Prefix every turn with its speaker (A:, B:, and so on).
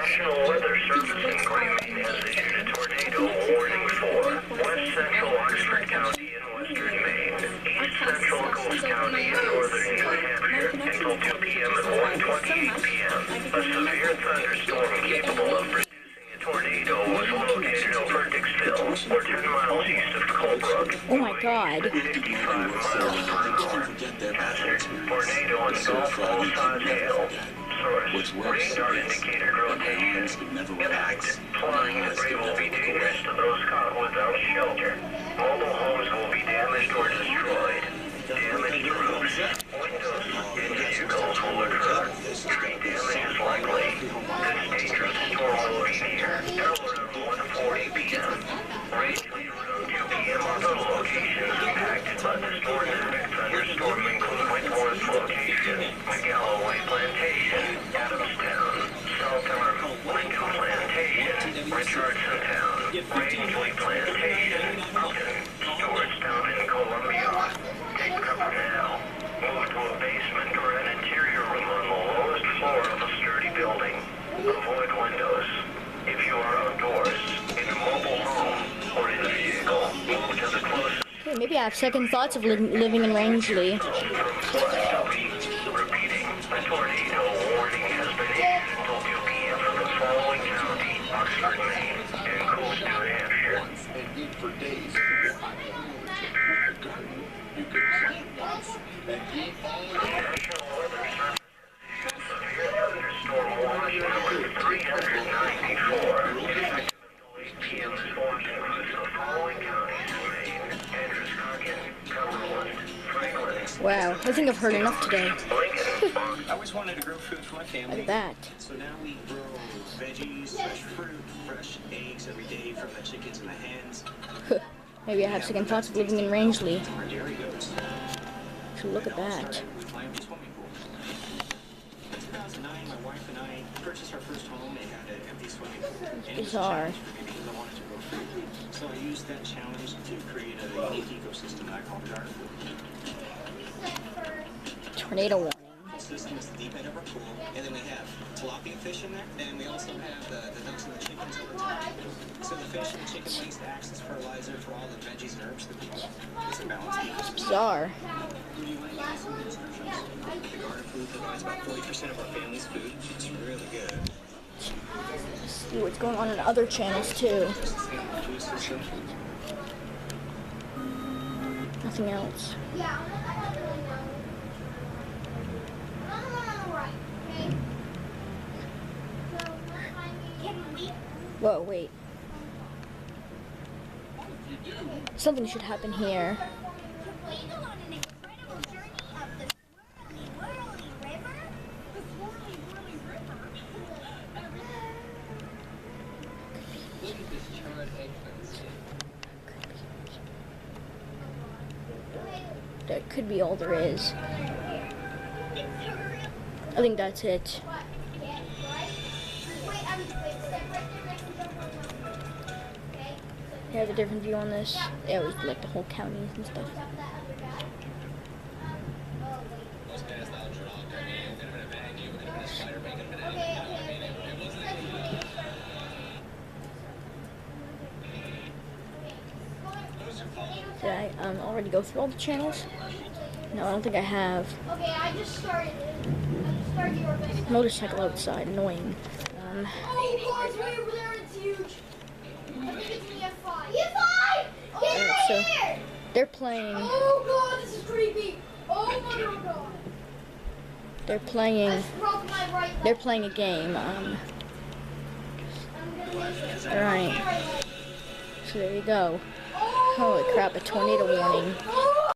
A: National Weather Service in Green has issued a tornado warning for West Central Oxford County in western Maine, East Central Coast County in northern New Hampshire until 2 p.m. and 1:28 p.m. A severe thunderstorm capable of producing a tornado was located over Dixville, or 10 miles east of Colebrook.
B: Oh my God.
A: 55 miles per hour. Hazard, tornado and Gulf full-size hail. Source, radar indicated rotation. Impact, flying debris will be dangerous to those caught without shelter. Mobile homes will be damaged or destroyed. Damaged roofs, windows, and vehicles will occur. Tree damage is likely. This dangerous storm will be near around 1:40 p.m. Range around 2 p.m. Other locations impacted by the storm-epic thunderstorm include Whitworth location, McGalloway Plantation, Adamstown, Southern, Lincoln Plantation, Richardsontown, Rangeley Plantation, Upton, Stewartstown, and Columbia. Take cover now. Move to a basement or an interior room on the lowest floor of a sturdy building. Avoid windows. If you are outdoors, in a mobile home, or in a vehicle, move to the closest.
B: Hey, maybe I have second thoughts of living in Rangeley.
A: Repeating, a tornado warning has been issued until 2 p.m. for the following county: Oxford, Maine, and Coast, New Hampshire.
C: And eat for days. You could plant once and eat all
A: The National Weather Service issued severe thunderstorm warning number 394, effective until 8 p.m. this morning across the following counties in Maine: Androscoggin, Cumberland, Franklin.
B: Wow, I think I've heard enough today.
D: I always wanted to grow food for my family.
B: Like that.
D: So now we grow veggies, fresh fruit, fresh eggs every day from the chickens and the hens.
B: Maybe I have second thoughts of living in Rangeley.
D: Our dairy goats.
B: So look at that.
D: With my own swimming pool. In 2009, my wife and I purchased our first home and had an empty swimming pool. And it was a
B: Bizarre.
D: challenge for me because I wanted to grow food. So I used that challenge to create a unique ecosystem that I call garden food.
B: Tornado warning.
D: System is the deep end of our pool, and then we have tilapia fish in there, and we also have the ducks and the chickens over top. So the fish and the chicken waste acts as fertilizer for all the veggies and herbs that we grow. It's a balanced ecosystem.
B: Bizarre.
D: The garden food provides about 40% of our family's food. It's really good.
B: See what's going on in other channels too.
D: Food system.
B: Nothing else. Whoa, wait. Something should happen here. That could be all there is. I think that's it. They have a different view on this. They always like the whole counties and stuff. Did I already go through all the channels? No, I don't think I have.
E: Okay, I just started your base.
B: Motorcycle outside, annoying.
E: Oh god, it's way over there, it's huge. I think it's an EF5. EF5! Get right
B: so
E: here!
B: they're playing.
E: Oh god, this is creepy. Oh my god.
B: They're playing.
E: I just broke my right leg.
B: They're playing a game.
E: I'm gonna miss it.
B: Alright. So there you go.
E: Oh,
B: Holy crap! A tornado warning.
E: Oh,